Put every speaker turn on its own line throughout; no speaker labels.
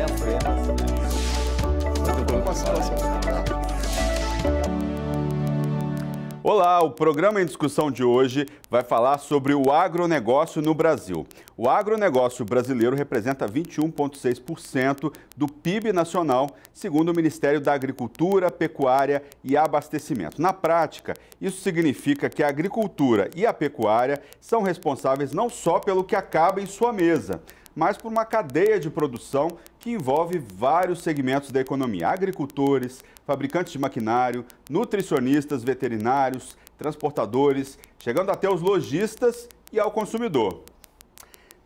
fremas, né?
Olá, o programa em discussão de hoje vai falar sobre o agronegócio no Brasil. O agronegócio brasileiro representa 21,6% do PIB nacional, segundo o Ministério da Agricultura, Pecuária e Abastecimento. Na prática, isso significa que a agricultura e a pecuária são responsáveis não só pelo que acaba em sua mesa, mas por uma cadeia de produção que envolve vários segmentos da economia: agricultores, fabricantes de maquinário, nutricionistas, veterinários, transportadores, chegando até os lojistas e ao consumidor.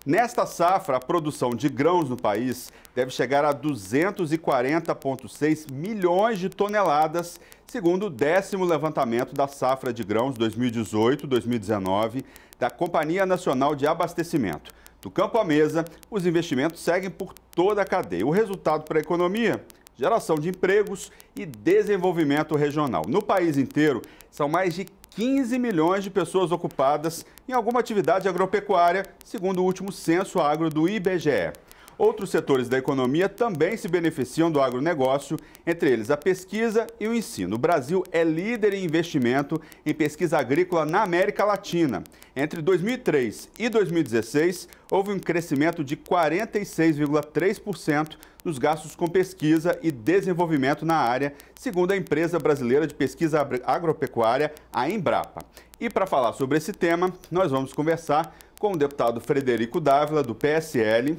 Nesta safra, a produção de grãos no país deve chegar a 240,6 milhões de toneladas, segundo o 10º levantamento da safra de grãos 2018-2019 da Companhia Nacional de Abastecimento. Do campo à mesa, os investimentos seguem por toda a cadeia. O resultado para a economia? Geração de empregos e desenvolvimento regional. No país inteiro, são mais de 15 milhões de pessoas ocupadas em alguma atividade agropecuária, segundo o último censo agro do IBGE. Outros setores da economia também se beneficiam do agronegócio, entre eles a pesquisa e o ensino. O Brasil é líder em investimento em pesquisa agrícola na América Latina. Entre 2003 e 2016, houve um crescimento de 46,3% nos gastos com pesquisa e desenvolvimento na área, segundo a Empresa Brasileira de Pesquisa Agropecuária, a Embrapa. E para falar sobre esse tema, nós vamos conversar com o deputado Frederico Dávila, do PSL,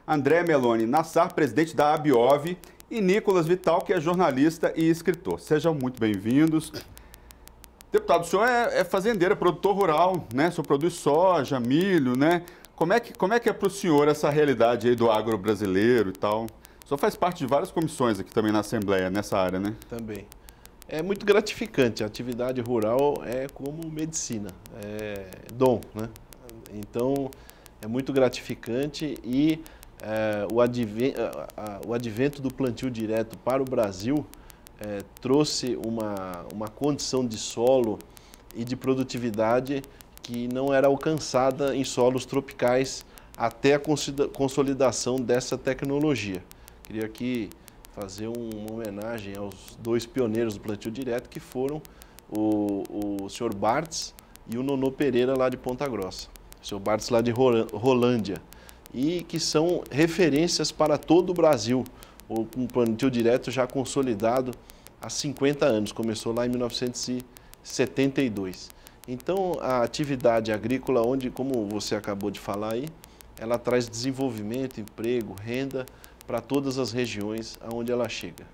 André Meloni Nassar, presidente da ABIOV, e Nicolas Vital, que é jornalista e escritor. Sejam muito bem-vindos. Deputado, o senhor é fazendeiro, é produtor rural, né? O senhor produz soja, milho, né? Como é que é para o senhor essa realidade aí do agro brasileiro e tal? O senhor faz parte de várias comissões aqui também na Assembleia, nessa área, né?
Também. É muito gratificante. A atividade rural é como medicina, é dom, né? Então, é muito gratificante e o advento do plantio direto para o Brasil trouxe uma condição de solo e de produtividade que não era alcançada em solos tropicais até a consolidação dessa tecnologia. Queria aqui fazer uma homenagem aos dois pioneiros do plantio direto, que foram o senhor Bartz e o Nonô Pereira, lá de Ponta Grossa. O senhor Bartz lá de Rolândia. E que são referências para todo o Brasil. O plantio direto já consolidado há 50 anos, começou lá em 1972. Então, a atividade agrícola, onde, como você acabou de falar aí, ela traz desenvolvimento, emprego, renda para todas as regiões aonde ela chega.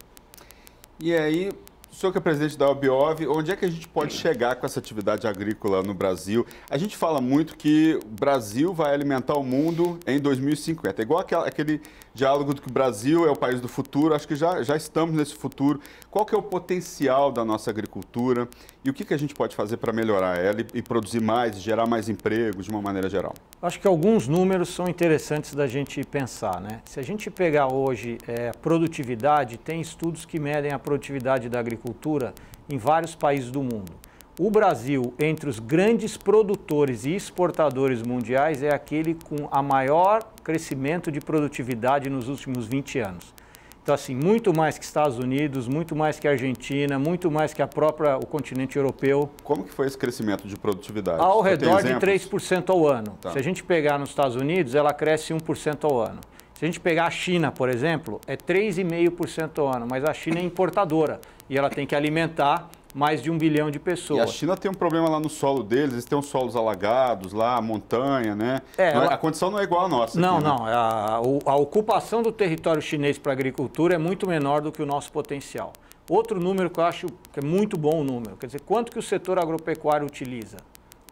E aí, o senhor que é presidente da ABIOV, onde é que a gente pode chegar com essa atividade agrícola no Brasil? A gente fala muito que o Brasil vai alimentar o mundo em 2050. É igual aquele diálogo do que o Brasil é o país do futuro. Acho que já estamos nesse futuro. Qual que é o potencial da nossa agricultura e o que a gente pode fazer para melhorar ela e produzir mais, gerar mais empregos de uma maneira geral?
Acho que alguns números são interessantes da gente pensar, né? Se a gente pegar hoje produtividade, tem estudos que medem a produtividade da agricultura em vários países do mundo. O Brasil, entre os grandes produtores e exportadores mundiais, é aquele com a maior crescimento de produtividade nos últimos 20 anos. Então, assim, muito mais que Estados Unidos, muito mais que a Argentina, muito mais que o continente europeu.
Como que foi esse crescimento de produtividade?
Ao redor de 3% ao ano.
Tá.
Se a gente pegar nos Estados Unidos, ela cresce 1% ao ano. Se a gente pegar a China, por exemplo, é 3,5% ao ano, mas a China é importadora e ela tem que alimentar mais de 1 bilhão de pessoas.
E a China tem um problema lá no solo deles, eles têm os solos alagados lá, montanha, né? A condição não é igual à nossa.
Não,
aqui, né?
não. A ocupação do território chinês para a agricultura é muito menor do que o nosso potencial. Outro número que eu acho que é muito bom o número, quer dizer, quanto que o setor agropecuário utiliza?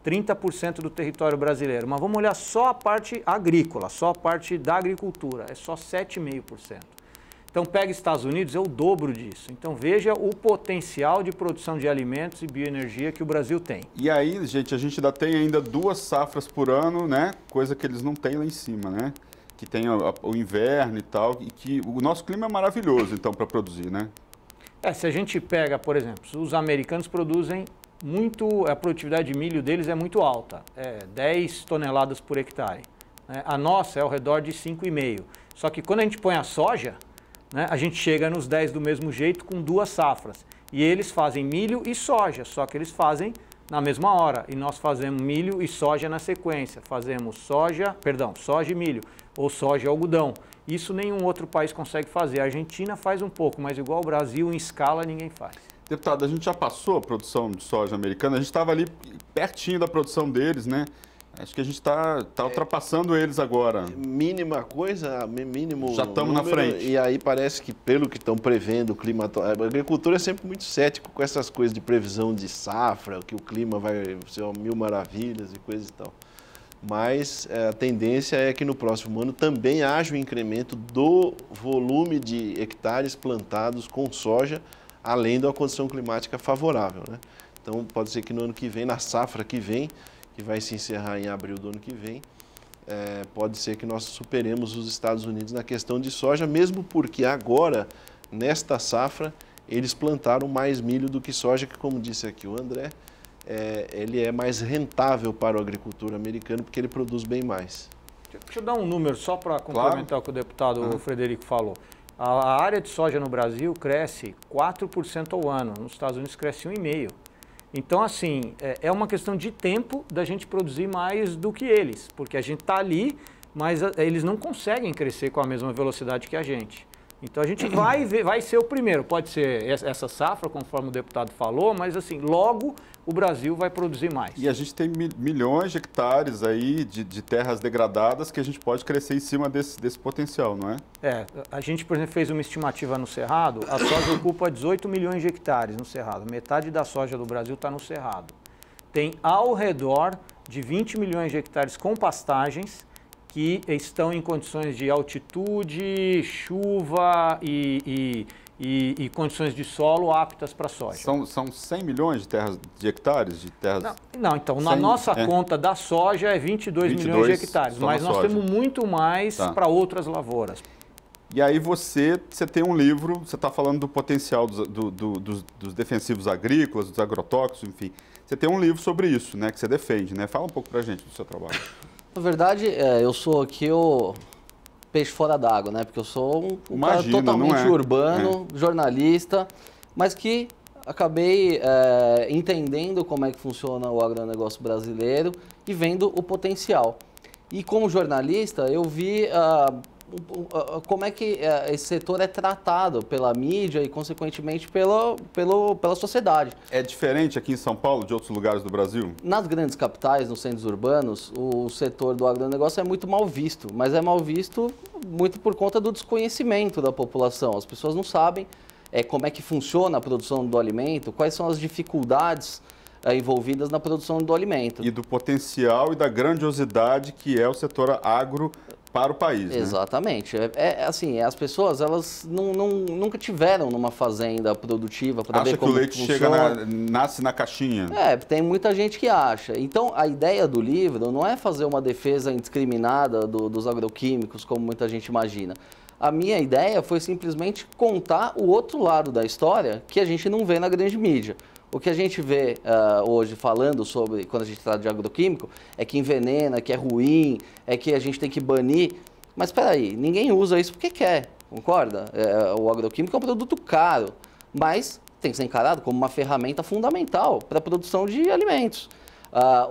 30% do território brasileiro. Mas vamos olhar só a parte agrícola, só a parte da agricultura, é só 7,5%. Então, pega Estados Unidos, é o dobro disso. Então, veja o potencial de produção de alimentos e bioenergia que o Brasil tem.
E aí, gente, a gente ainda tem ainda 2 safras por ano, né? Coisa que eles não têm lá em cima, né? Que tem o inverno e tal, e que o nosso clima é maravilhoso, então, para produzir, né?
Se a gente pega, por exemplo, os americanos produzem muito, a produtividade de milho deles é muito alta, 10 toneladas por hectare. A nossa é ao redor de 5,5. Só que quando a gente põe a soja, né, a gente chega nos 10 do mesmo jeito com 2 safras. E eles fazem milho e soja, só que eles fazem na mesma hora. E nós fazemos milho e soja na sequência. Fazemos soja e milho, ou soja e algodão. Isso nenhum outro país consegue fazer. A Argentina faz um pouco, mas igual o Brasil, em escala, ninguém faz.
Deputado, a gente já passou a produção de soja americana, a gente estava ali pertinho da produção deles, né? Acho que a gente está ultrapassando eles agora.
Mínima coisa, mínimo
já estamos na frente.
E aí parece que, pelo que estão prevendo, o clima... A agricultura é sempre muito cético com essas coisas de previsão de safra, que o clima vai ser mil maravilhas e coisa e tal. Mas a tendência é que no próximo ano também haja um incremento do volume de hectares plantados com soja, além da condição climática favorável, né? Então pode ser que no ano que vem, na safra que vem, que vai se encerrar em abril do ano que vem, pode ser que nós superemos os Estados Unidos na questão de soja, mesmo porque agora, nesta safra, eles plantaram mais milho do que soja, que, como disse aqui o André, ele é mais rentável para o agricultor americano, porque ele produz bem mais.
Deixa eu dar um número só para complementar o que o deputado Frederico falou. A área de soja no Brasil cresce 4% ao ano, nos Estados Unidos cresce 1,5%. Então, assim, é uma questão de tempo da gente produzir mais do que eles, porque a gente está ali, mas eles não conseguem crescer com a mesma velocidade que a gente. Então, a gente vai ser o primeiro, pode ser essa safra, conforme o deputado falou, mas, assim, logo o Brasil vai produzir mais.
E a gente tem milhões de hectares aí de terras degradadas que a gente pode crescer em cima desse potencial, não é?
A gente, por exemplo, fez uma estimativa no Cerrado, a soja ocupa 18 milhões de hectares no Cerrado, metade da soja do Brasil está no Cerrado. Tem ao redor de 20 milhões de hectares com pastagens que estão em condições de altitude, chuva e condições de solo aptas para soja.
São 100 milhões de hectares de terras?
Não, então, na nossa conta da soja é 22 milhões de hectares, mas nós temos muito mais para outras lavouras.
E aí você tem um livro, você está falando do potencial dos defensivos agrícolas, dos agrotóxicos, enfim. Você tem um livro sobre isso, né, que você defende, né? Fala um pouco para a gente do seu trabalho.
Na verdade, eu sou aqui o peixe fora d'água, né? Porque eu sou um cara totalmente urbano, jornalista, mas que acabei entendendo como é que funciona o agronegócio brasileiro e vendo o potencial. E como jornalista, eu vi como é que esse setor é tratado pela mídia e, consequentemente, pela sociedade.
É diferente aqui em São Paulo de outros lugares do Brasil?
Nas grandes capitais, nos centros urbanos, o setor do agronegócio é muito mal visto, mas é mal visto muito por conta do desconhecimento da população. As pessoas não sabem como é que funciona a produção do alimento, quais são as dificuldades envolvidas na produção do alimento.
E do potencial e da grandiosidade que é o setor agro para o país,
Exatamente.
Né?
Assim, as pessoas, elas nunca tiveram numa fazenda produtiva para ver como
funciona. Acha que o leite nasce na caixinha?
Tem muita gente que acha. Então, a ideia do livro não é fazer uma defesa indiscriminada dos agroquímicos, como muita gente imagina. A minha ideia foi simplesmente contar o outro lado da história que a gente não vê na grande mídia. O que a gente vê hoje falando sobre, quando a gente trata de agroquímico, é que envenena, que é ruim, é que a gente tem que banir. Mas espera aí, ninguém usa isso porque quer, concorda? O agroquímico é um produto caro, mas tem que ser encarado como uma ferramenta fundamental para a produção de alimentos.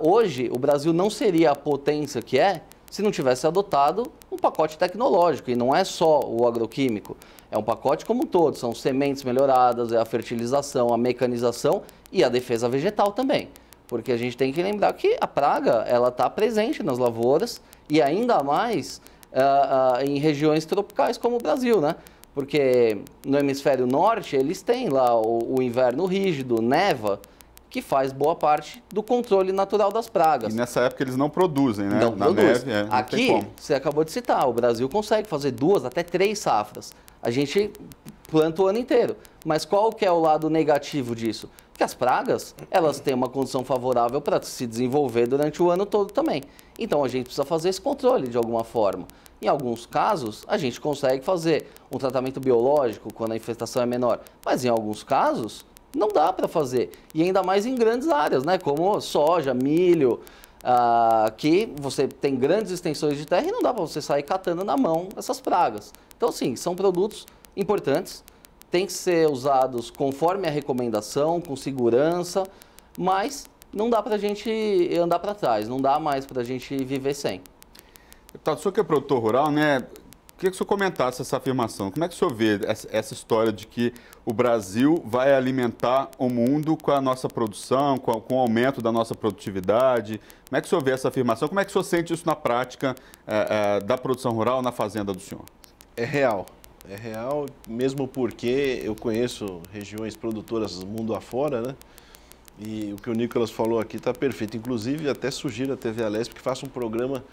Hoje, o Brasil não seria a potência que é se não tivesse adotado um pacote tecnológico, e não é só o agroquímico. É um pacote como um todo, são sementes melhoradas, é a fertilização, a mecanização e a defesa vegetal também. Porque a gente tem que lembrar que a praga ela está presente nas lavouras e ainda mais em regiões tropicais como o Brasil, né? Porque no hemisfério norte eles têm lá o inverno rígido, neva, que faz boa parte do controle natural das pragas.
E nessa época eles não produzem, né?
Não produzem.
Neve, não
aqui,
tem como.
você acabou de citar, o Brasil consegue fazer 2 até 3 safras. A gente planta o ano inteiro. Mas qual que é o lado negativo disso? Que as pragas, elas têm uma condição favorável para se desenvolver durante o ano todo também. Então a gente precisa fazer esse controle de alguma forma. Em alguns casos, a gente consegue fazer um tratamento biológico quando a infestação é menor. Mas em alguns casos, não dá para fazer. E ainda mais em grandes áreas, né? Como soja, milho, que você tem grandes extensões de terra e não dá para você sair catando na mão essas pragas. Então, sim, são produtos importantes, tem que ser usados conforme a recomendação, com segurança, mas não dá para a gente andar para trás, não dá mais para a gente viver sem.
Deputado, o senhor que é produtor rural, né? Queria que o senhor comentasse essa afirmação. Como é que o senhor vê essa história de que o Brasil vai alimentar o mundo com a nossa produção, com o aumento da nossa produtividade? Como é que o senhor vê essa afirmação? Como é que o senhor sente isso na prática da produção rural na fazenda do senhor?
É real. É real, mesmo porque eu conheço regiões produtoras mundo afora, né? E o que o Nicolas falou aqui está perfeito. Inclusive, até sugiro a TV Alesp que faça um programa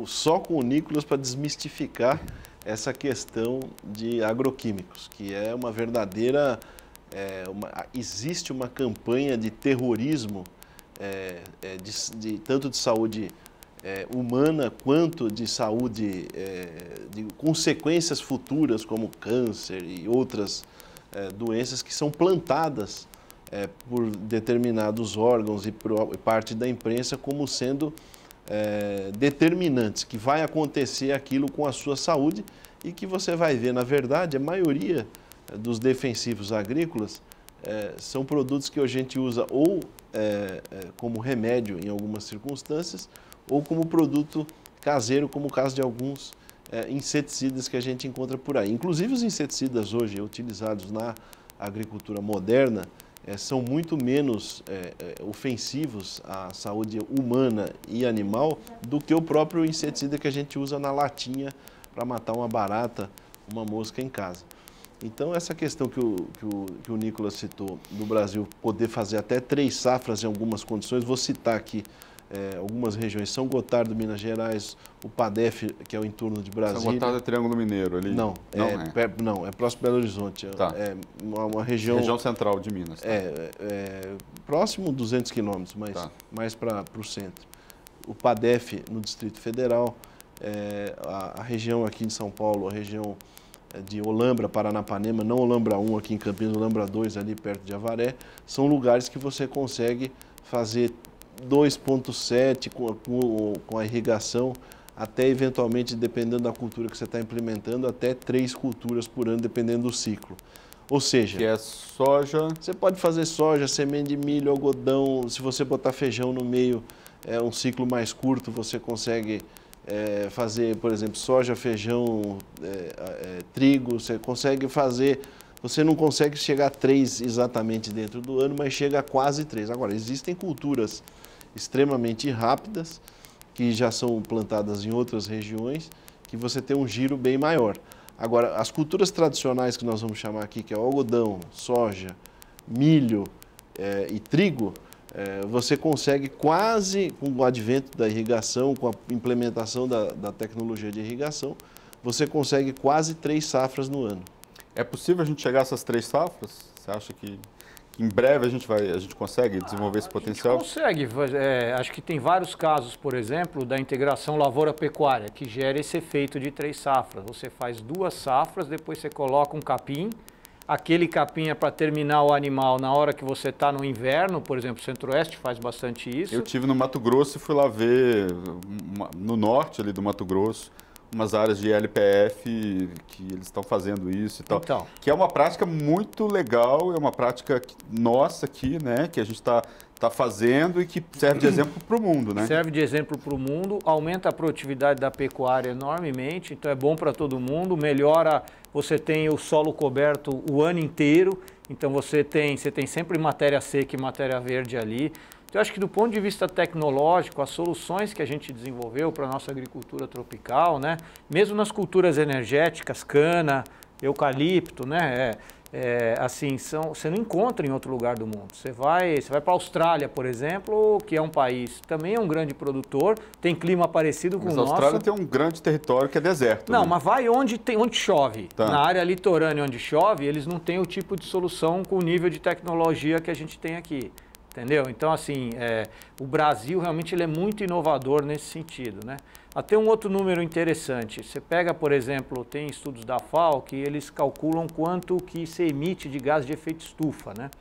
só com o Nicolas para desmistificar essa questão de agroquímicos, que é uma verdadeira... existe uma campanha de terrorismo, tanto de saúde humana quanto de saúde, de consequências futuras como câncer e outras doenças que são plantadas por determinados órgãos e por parte da imprensa como sendo determinantes, que vai acontecer aquilo com a sua saúde e que você vai ver, na verdade, a maioria dos defensivos agrícolas são produtos que a gente usa ou como remédio em algumas circunstâncias ou como produto caseiro, como o caso de alguns inseticidas que a gente encontra por aí. Inclusive os inseticidas hoje utilizados na agricultura moderna são muito menos ofensivos à saúde humana e animal do que o próprio inseticida que a gente usa na latinha para matar uma barata, uma mosca em casa. Então, essa questão que o Nicolas citou, do Brasil poder fazer até 3 safras em algumas condições, vou citar aqui algumas regiões, São Gotardo, Minas Gerais, o PADEF, que é o entorno de Brasília.
São Gotardo é Triângulo Mineiro ali?
Não, é próximo Belo Horizonte.
Tá.
É uma região...
Região central de Minas. Tá.
Próximo 200 quilômetros, mas
tá.
mais para o centro. O PADEF no Distrito Federal, a região aqui de São Paulo, a região de Olambra, Paranapanema, não Olambra 1 aqui em Campinas, Olambra 2 ali perto de Avaré, são lugares que você consegue fazer 2,7 com a irrigação, até eventualmente, dependendo da cultura que você está implementando, até 3 culturas por ano, dependendo do ciclo. Ou seja...
Que é soja...
Você pode fazer soja, semente de milho, algodão, se você botar feijão no meio, um ciclo mais curto, você consegue fazer, por exemplo, soja, feijão, trigo, você consegue fazer... Você não consegue chegar a 3 exatamente dentro do ano, mas chega a quase 3. Agora, existem culturas extremamente rápidas, que já são plantadas em outras regiões, que você tem um giro bem maior. Agora, as culturas tradicionais que nós vamos chamar aqui, que é o algodão, soja, milho e trigo, você consegue quase, com o advento da irrigação, com a implementação da tecnologia de irrigação, você consegue quase 3 safras no ano.
É possível a gente chegar a essas 3 safras? Você acha que em breve a gente consegue desenvolver esse potencial?
A gente consegue. Acho que tem vários casos, por exemplo, da integração lavoura-pecuária, que gera esse efeito de 3 safras. Você faz 2 safras, depois você coloca um capim. Aquele capim é para terminar o animal na hora que você está no inverno, por exemplo, o Centro-Oeste faz bastante isso.
Eu estive no Mato Grosso e fui lá ver, no norte ali do Mato Grosso, umas áreas de LPF que eles estão fazendo isso e tal.
Então,
que é uma prática muito legal, é uma prática nossa aqui, né? Que a gente está fazendo e que serve de exemplo para o mundo, né?
Serve de exemplo para o mundo, aumenta a produtividade da pecuária enormemente, então é bom para todo mundo, melhora, você tem o solo coberto o ano inteiro, então você tem sempre matéria seca e matéria verde ali. Então, eu acho que do ponto de vista tecnológico, as soluções que a gente desenvolveu para a nossa agricultura tropical, né, mesmo nas culturas energéticas, cana, eucalipto, né, assim, você não encontra em outro lugar do mundo. Você vai para a Austrália, por exemplo, que é um país, também é um grande produtor, tem clima parecido com o nosso.
Mas a Austrália tem um grande território que é deserto.
Não,
né?
mas vai onde chove.
Tá.
Na área litorânea onde chove, eles não têm o tipo de solução com o nível de tecnologia que a gente tem aqui. Entendeu? Então, assim, o Brasil realmente ele é muito inovador nesse sentido, né? Até um outro número interessante. Você pega, por exemplo, tem estudos da FAO que eles calculam quanto que se emite de gás de efeito estufa, né?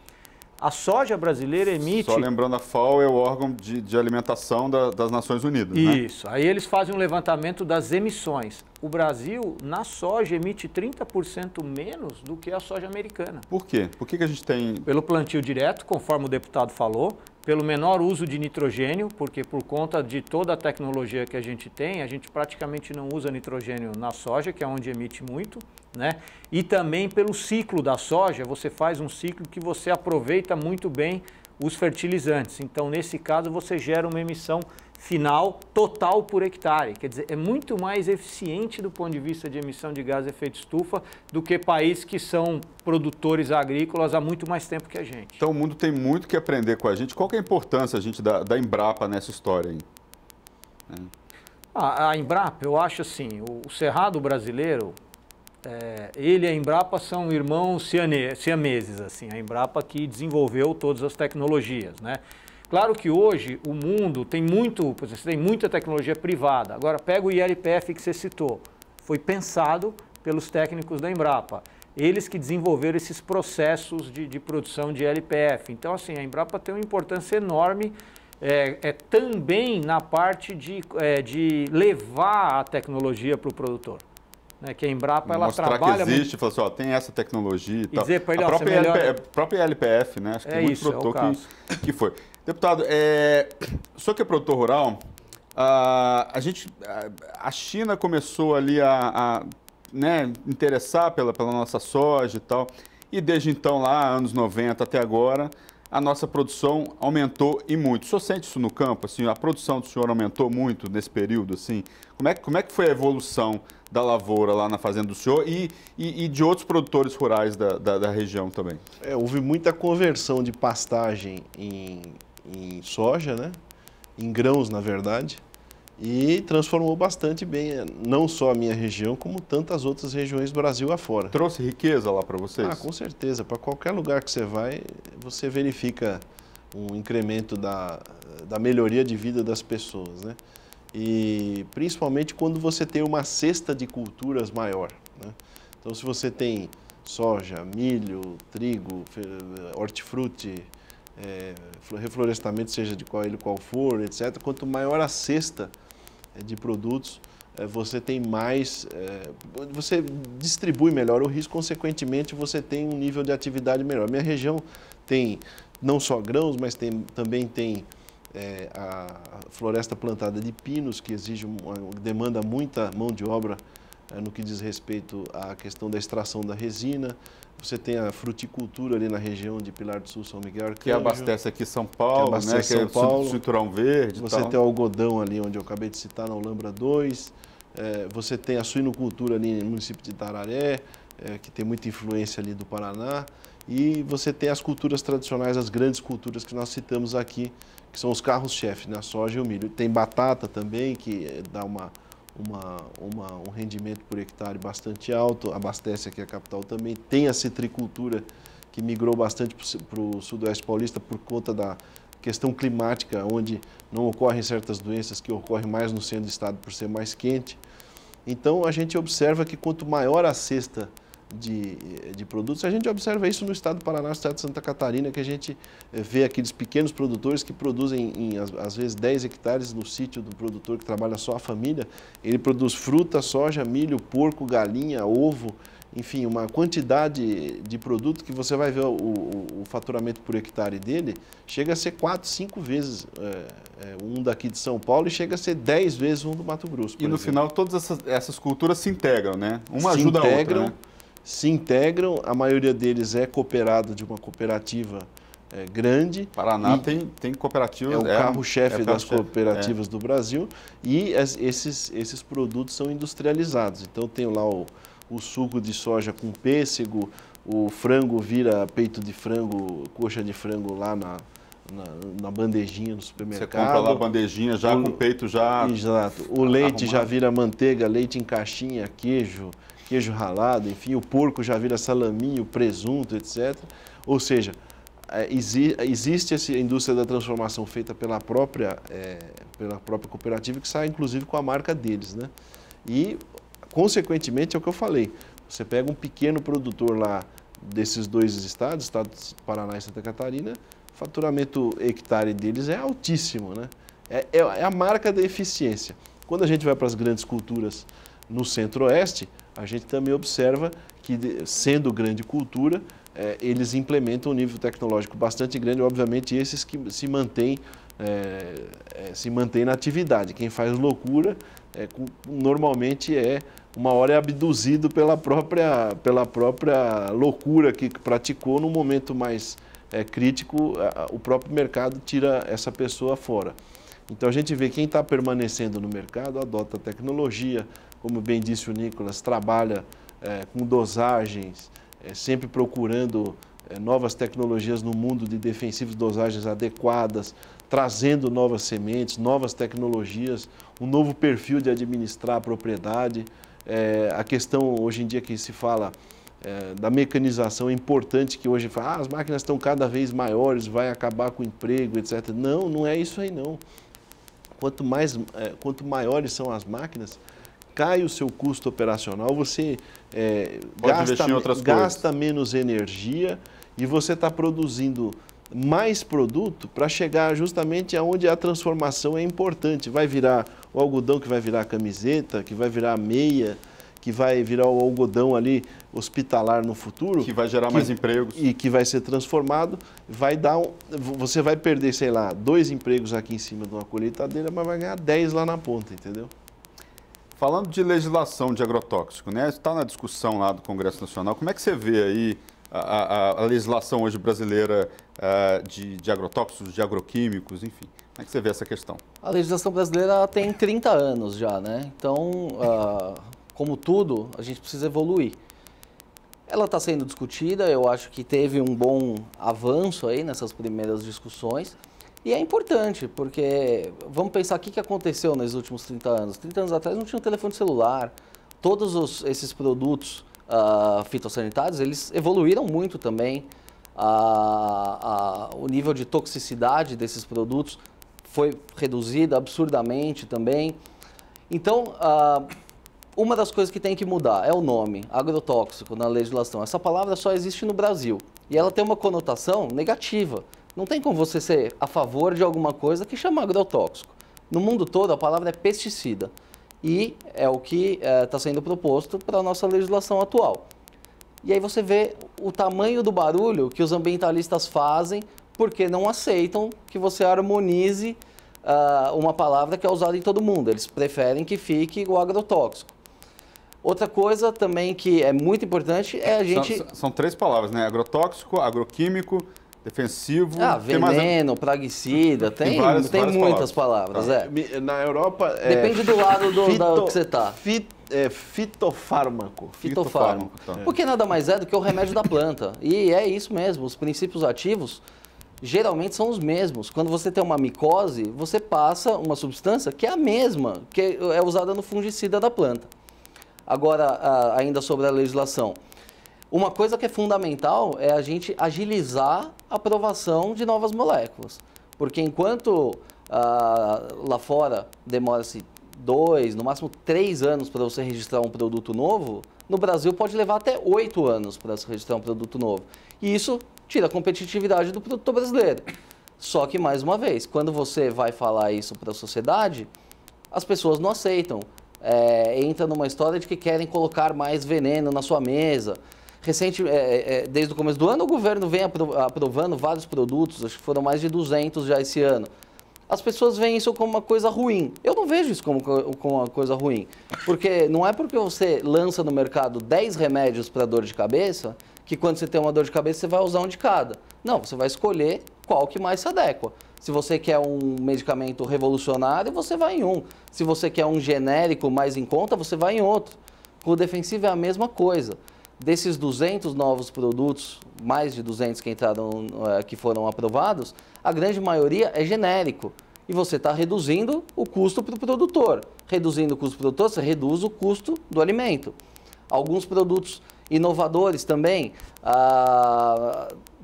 A soja brasileira emite...
Só lembrando, a FAO é o órgão de alimentação das Nações Unidas, né?
Isso. Aí eles fazem um levantamento das emissões. O Brasil, na soja, emite 30% menos do que a soja americana.
Por quê? Por que a gente tem...
Pelo plantio direto, conforme o deputado falou, pelo menor uso de nitrogênio, porque por conta de toda a tecnologia que a gente tem, a gente praticamente não usa nitrogênio na soja, que é onde emite muito, né? E também pelo ciclo da soja, você faz um ciclo que você aproveita muito bem os fertilizantes. Então, nesse caso, você gera uma emissão final total por hectare. Quer dizer, é muito mais eficiente do ponto de vista de emissão de gás de efeito estufa do que países que são produtores agrícolas há muito mais tempo que a gente.
Então, o mundo tem muito que aprender com a gente. Qual que é a importância, gente, da Embrapa nessa história aí?
A Embrapa, eu acho assim, o Cerrado brasileiro, ele e a Embrapa são irmãos siameses, assim, a Embrapa que desenvolveu todas as tecnologias, né? Claro que hoje o mundo tem muita tecnologia privada. Agora, pega o ILPF que você citou. Foi pensado pelos técnicos da Embrapa. Eles que desenvolveram esses processos de produção de ILPF. Então, assim, a Embrapa tem uma importância enorme também na parte de levar a tecnologia para o produtor. Né, que a Embrapa ela trabalha
que existe, falar assim, ó, tem essa tecnologia e tal.
Dizer para ele,
a própria LPF, né? Acho que tem muito produtor que foi. Deputado, o senhor que é produtor rural, a China começou ali né, interessar pela nossa soja e tal, e desde então, lá, anos 90 até agora, a nossa produção aumentou e muito. O senhor sente isso no campo? Assim, a produção do senhor aumentou muito nesse período? Assim? Como é que foi a evolução da lavoura lá na fazenda do senhor e de outros produtores rurais da região também?
Houve muita conversão de pastagem em soja, né? Em grãos, na verdade, e transformou bastante bem, não só a minha região, como tantas outras regiões do Brasil afora.
Trouxe riqueza lá para vocês?
Com certeza. Para qualquer lugar que você vai, você verifica um incremento da melhoria de vida das pessoas, né? E principalmente quando você tem uma cesta de culturas maior, né? Então, se você tem soja, milho, trigo, hortifruti, reflorestamento, seja de qual for, etc. Quanto maior a cesta de produtos, você tem mais, você distribui melhor o risco, consequentemente você tem um nível de atividade melhor. Minha região tem não só grãos, mas também tem a floresta plantada de pinos, que demanda muita mão de obra no que diz respeito à questão da extração da resina. Você tem a fruticultura ali na região de Pilar do Sul, São Miguel Arcanjo.
Que abastece aqui São Paulo, né? Que é o cinturão verde.
Você tem o algodão ali, onde eu acabei de citar, na Olambra 2. Você tem a suinocultura ali no município de Itararé, que tem muita influência ali do Paraná. E você tem as culturas tradicionais, as grandes culturas que nós citamos aqui, que são os carros-chefe, né? A soja e o milho. Tem batata também, que dá um rendimento por hectare bastante alto, abastece aqui a capital também. Tem a citricultura, que migrou bastante para o sudoeste paulista por conta da questão climática, onde não ocorrem certas doenças que ocorrem mais no centro do estado por ser mais quente. Então, a gente observa que quanto maior a cesta de produtos, a gente observa isso no estado do Paraná, no estado de Santa Catarina, que a gente vê aqueles pequenos produtores que produzem, às vezes, 10 hectares no sítio do produtor que trabalha só a família. Ele produz fruta, soja, milho, porco, galinha, ovo, enfim, uma quantidade de produto que você vai ver o faturamento por hectare dele chega a ser 4, 5 vezes um daqui de São Paulo e chega a ser 10 vezes um do Mato Grosso.
E no final todas essas culturas se integram, né? Uma ajuda a outra, né?
Se integram, a maioria deles é cooperado de uma cooperativa grande.
Paraná tem cooperativas.
É o carro-chefe das cooperativas do Brasil e esses produtos são industrializados. Então tem lá o suco de soja com pêssego, o frango vira peito de frango, coxa de frango lá na bandejinha no supermercado.
Você compra lá a bandejinha já com peito já.
Exato. O leite já vira manteiga, leite em caixinha, queijo ralado, enfim, o porco já vira salaminho, presunto, etc. Ou seja, existe essa indústria da transformação feita pela própria cooperativa, que sai inclusive com a marca deles, né? E, consequentemente, é o que eu falei, você pega um pequeno produtor lá desses dois estados, estado do Paraná e Santa Catarina, o faturamento hectare deles é altíssimo, né? É a marca da eficiência. Quando a gente vai para as grandes culturas no Centro-Oeste, a gente também observa que, sendo grande cultura, eles implementam um nível tecnológico bastante grande, obviamente esses que se mantêm na atividade. Quem faz loucura, normalmente uma hora é abduzido pela própria loucura que praticou. No momento mais crítico, o próprio mercado tira essa pessoa fora. Então a gente vê quem está permanecendo no mercado, adota tecnologia, como bem disse o Nicolas, trabalha com dosagens, sempre procurando novas tecnologias no mundo de defensivos, dosagens adequadas, trazendo novas sementes, novas tecnologias, um novo perfil de administrar a propriedade. A questão hoje em dia que se fala da mecanização é importante, que hoje fala, as máquinas estão cada vez maiores, vai acabar com o emprego, etc. Não, não é isso aí não. Quanto maiores são as máquinas, cai o seu custo operacional, você gasta menos energia e você está produzindo mais produto para chegar justamente aonde a transformação é importante. Vai virar o algodão que vai virar a camiseta, que vai virar a meia, que vai virar o algodão ali hospitalar no futuro.
Que vai gerar mais empregos.
E que vai ser transformado, você vai perder, sei lá, 2 empregos aqui em cima de uma colheitadeira, mas vai ganhar 10 lá na ponta, entendeu?
Falando de legislação de agrotóxico, né? Está na discussão lá do Congresso Nacional. Como é que você vê aí a legislação hoje brasileira de agrotóxicos, de agroquímicos, enfim? Como é que você vê essa questão?
A legislação brasileira tem 30 anos já, né? Então, como tudo, a gente precisa evoluir. Ela está sendo discutida, eu acho que teve um bom avanço aí nessas primeiras discussões. E é importante, porque vamos pensar o que aconteceu nos últimos 30 anos. 30 anos atrás não tinha um telefone celular, todos esses produtos fitossanitários, eles evoluíram muito também. O nível de toxicidade desses produtos foi reduzido absurdamente também. Então, uma das coisas que tem que mudar é o nome, agrotóxico, na legislação. Essa palavra só existe no Brasil e ela tem uma conotação negativa. Não tem como você ser a favor de alguma coisa que chama agrotóxico. No mundo todo, a palavra é pesticida. E é o que está sendo proposto para a nossa legislação atual. E aí você vê o tamanho do barulho que os ambientalistas fazem porque não aceitam que você harmonize uma palavra que é usada em todo mundo. Eles preferem que fique o agrotóxico. Outra coisa também que é muito importante é a gente...
São 3 palavras, né? Agrotóxico, agroquímico, defensivo...
veneno, praguicida, tem muitas palavras.
Na Europa...
Depende do lado do que você está.
Fitofármaco.
Fitofármaco. Porque nada mais é do que o remédio da planta. E é isso mesmo, os princípios ativos geralmente são os mesmos. Quando você tem uma micose, você passa uma substância que é a mesma, que é usada no fungicida da planta. Agora, ainda sobre a legislação. Uma coisa que é fundamental é a gente agilizar a aprovação de novas moléculas. Porque enquanto lá fora demora-se 2, no máximo 3 anos para você registrar um produto novo, no Brasil pode levar até 8 anos para se registrar um produto novo. E isso tira a competitividade do produtor brasileiro. Só que, mais uma vez, quando você vai falar isso para a sociedade, as pessoas não aceitam. Entra numa história de que querem colocar mais veneno na sua mesa. Desde o começo do ano, o governo vem aprovando vários produtos, acho que foram mais de 200 já esse ano. As pessoas veem isso como uma coisa ruim. Eu não vejo isso como uma coisa ruim, porque não é porque você lança no mercado 10 remédios para dor de cabeça, que quando você tem uma dor de cabeça você vai usar um de cada. Não, você vai escolher qual que mais se adequa. Se você quer um medicamento revolucionário, você vai em um. Se você quer um genérico mais em conta, você vai em outro. Com o defensivo é a mesma coisa. Desses 200 novos produtos, mais de 200 que foram aprovados, a grande maioria é genérico. E você está reduzindo o custo para o produtor. Reduzindo o custo do produtor, você reduz o custo do alimento. Alguns produtos inovadores também,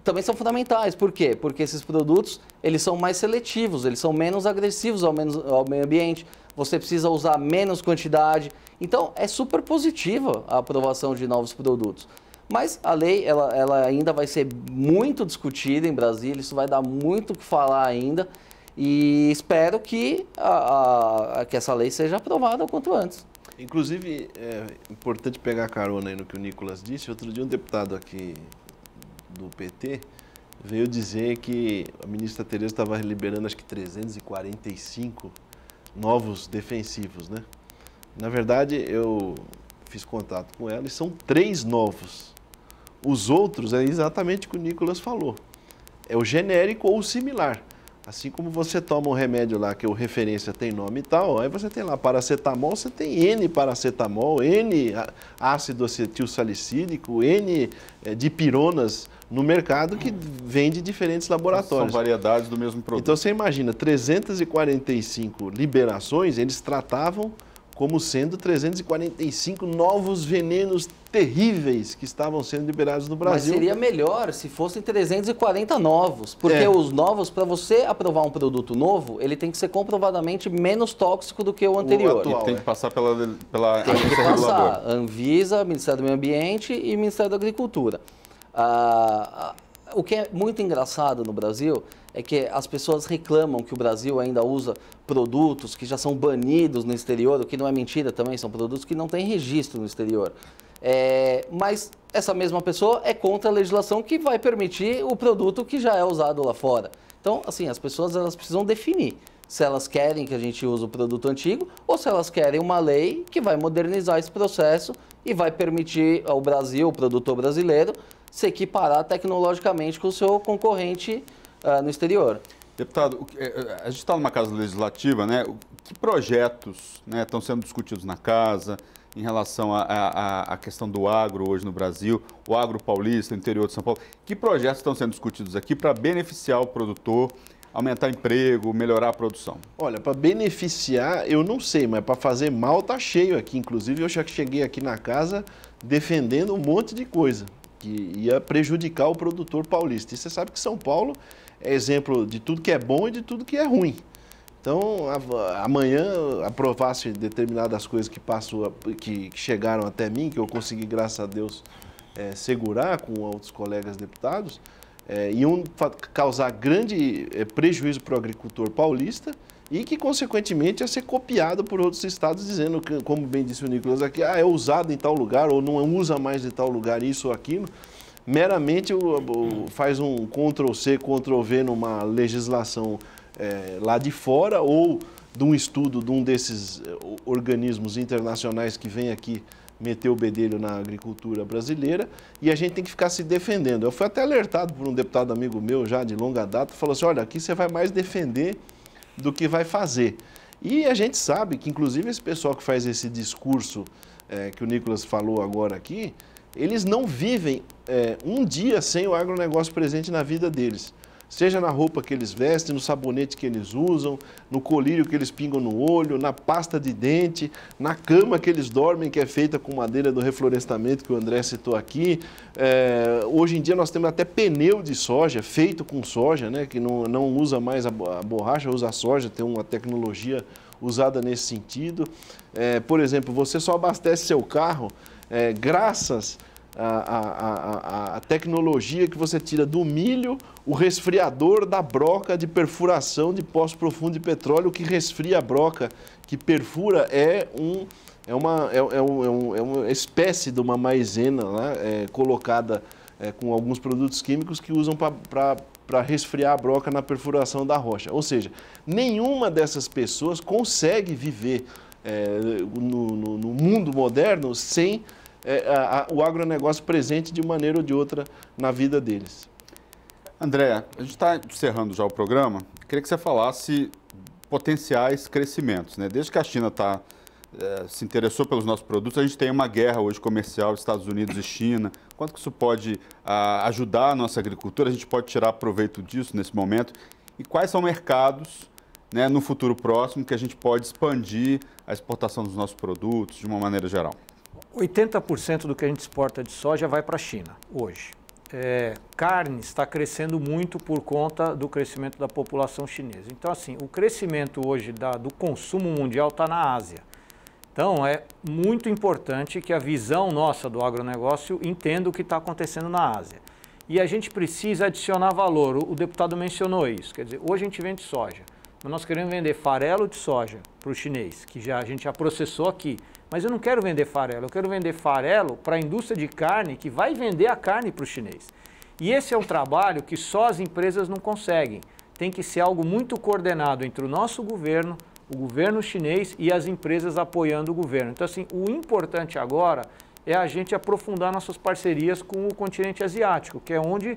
também são fundamentais. Por quê? Porque esses produtos eles são mais seletivos, eles são menos agressivos ao meio ambiente. Você precisa usar menos quantidade. Então, é super positiva a aprovação de novos produtos. Mas a lei, ela ainda vai ser muito discutida em Brasília, isso vai dar muito o que falar ainda. E espero que essa lei seja aprovada o quanto antes.
Inclusive, é importante pegar carona aí no que o Nicolas disse. Outro dia um deputado aqui do PT veio dizer que a ministra Tereza estava liberando acho que 345 novos defensivos, né? Na verdade, eu fiz contato com ela e são 3 novos. Os outros é exatamente o que o Nicolas falou. É o genérico ou o similar. Assim como você toma um remédio lá que o referência tem nome e tal, aí você tem lá paracetamol, você tem N paracetamol, N ácido acetil salicílico, N dipironas no mercado que vem de diferentes laboratórios.
São variedades do mesmo produto.
Então você imagina, 345 liberações, eles tratavam como sendo 345 novos venenos terríveis que estavam sendo liberados no Brasil.
Mas seria melhor se fossem 340 novos, porque os novos, para você aprovar um produto novo, ele tem que ser comprovadamente menos tóxico do que o anterior.
E tem que passar pela
tem que passar Anvisa, Ministério do Meio Ambiente e Ministério da Agricultura. O que é muito engraçado no Brasil é que as pessoas reclamam que o Brasil ainda usa produtos que já são banidos no exterior, o que não é mentira também, são produtos que não têm registro no exterior. Mas essa mesma pessoa é contra a legislação que vai permitir o produto que já é usado lá fora. Então, assim, as pessoas elas precisam definir se elas querem que a gente use o produto antigo ou se elas querem uma lei que vai modernizar esse processo e vai permitir ao Brasil, o produtor brasileiro, se equiparar tecnologicamente com o seu concorrente no exterior.
Deputado, a gente está numa casa legislativa, né? Que projetos, né, estão sendo discutidos na casa em relação à questão do agro hoje no Brasil, o agro paulista, no interior de São Paulo? Que projetos estão sendo discutidos aqui para beneficiar o produtor, aumentar emprego, melhorar a produção?
Olha, para beneficiar, eu não sei, mas para fazer mal tá cheio aqui. Inclusive, eu já cheguei aqui na casa defendendo um monte de coisa que ia prejudicar o produtor paulista. E você sabe que São Paulo é exemplo de tudo que é bom e de tudo que é ruim. Então, amanhã aprovasse determinadas coisas que chegaram até mim, que eu consegui, graças a Deus, segurar com outros colegas deputados, iam causar grande prejuízo para o agricultor paulista e que, consequentemente, ia ser copiado por outros estados, dizendo que, como bem disse o Nicolas aqui, é usado em tal lugar ou não usa mais em tal lugar isso ou aquilo. Meramente faz um Ctrl-C, Ctrl-V numa legislação lá de fora ou de um estudo de um desses organismos internacionais que vem aqui meter o bedelho na agricultura brasileira e a gente tem que ficar se defendendo. Eu fui até alertado por um deputado amigo meu já de longa data, falou assim, olha, aqui você vai mais defender do que vai fazer. E a gente sabe que, inclusive, esse pessoal que faz esse discurso que o Nicolas falou agora aqui, eles não vivem um dia sem o agronegócio presente na vida deles. Seja na roupa que eles vestem, no sabonete que eles usam, no colírio que eles pingam no olho, na pasta de dente, na cama que eles dormem, que é feita com madeira do reflorestamento que o André citou aqui. Hoje em dia nós temos até pneu de soja, feito com soja, né, que não usa mais a borracha, usa a soja, tem uma tecnologia usada nesse sentido. Por exemplo, você só abastece seu carro graças a tecnologia que você tira do milho, o resfriador da broca de perfuração de poço profundo de petróleo, que resfria a broca, que perfura uma espécie de uma maisena, né, colocada com alguns produtos químicos que usam para resfriar a broca na perfuração da rocha. Ou seja, nenhuma dessas pessoas consegue viver no mundo moderno sem o agronegócio presente de maneira ou de outra na vida deles.
André, a gente está encerrando já o programa. Queria que você falasse potenciais crescimentos, né? Desde que a China se interessou pelos nossos produtos, a gente tem uma guerra hoje comercial, Estados Unidos e China. Quanto que isso pode ajudar a nossa agricultura? A gente pode tirar proveito disso nesse momento? E quais são mercados, né, no futuro próximo que a gente pode expandir a exportação dos nossos produtos de uma maneira geral?
80% do que a gente exporta de soja vai para a China hoje. Carne está crescendo muito por conta do crescimento da população chinesa. Então, assim, o crescimento hoje do consumo mundial está na Ásia. Então, é muito importante que a visão nossa do agronegócio entenda o que está acontecendo na Ásia. E a gente precisa adicionar valor. O deputado mencionou isso. Quer dizer, hoje a gente vende soja, mas nós queremos vender farelo de soja para o chinês, que a gente já processou aqui. Mas eu não quero vender farelo, eu quero vender farelo para a indústria de carne que vai vender a carne para o chinês. E esse é um trabalho que só as empresas não conseguem. Tem que ser algo muito coordenado entre o nosso governo, o governo chinês e as empresas apoiando o governo. Então, assim, o importante agora é a gente aprofundar nossas parcerias com o continente asiático, que é onde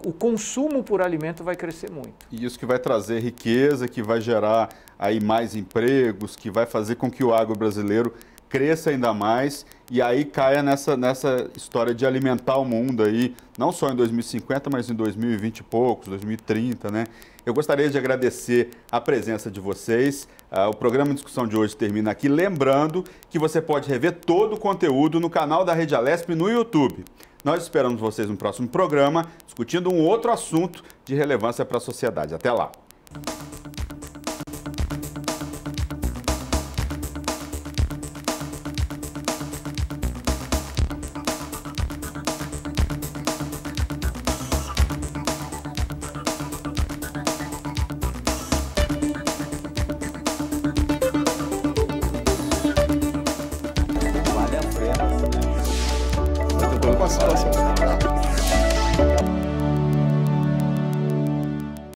o consumo por alimento vai crescer muito.
E isso que vai trazer riqueza, que vai gerar aí mais empregos, que vai fazer com que o agro brasileiro cresça ainda mais e aí caia nessa história de alimentar o mundo aí, não só em 2050, mas em 2020 e poucos, 2030, né? Eu gostaria de agradecer a presença de vocês. O programa de discussão de hoje termina aqui. Lembrando que você pode rever todo o conteúdo no canal da Rede Alesp no YouTube. Nós esperamos vocês no próximo programa, discutindo um outro assunto de relevância para a sociedade. Até lá!
Vale a pena. Muito bom.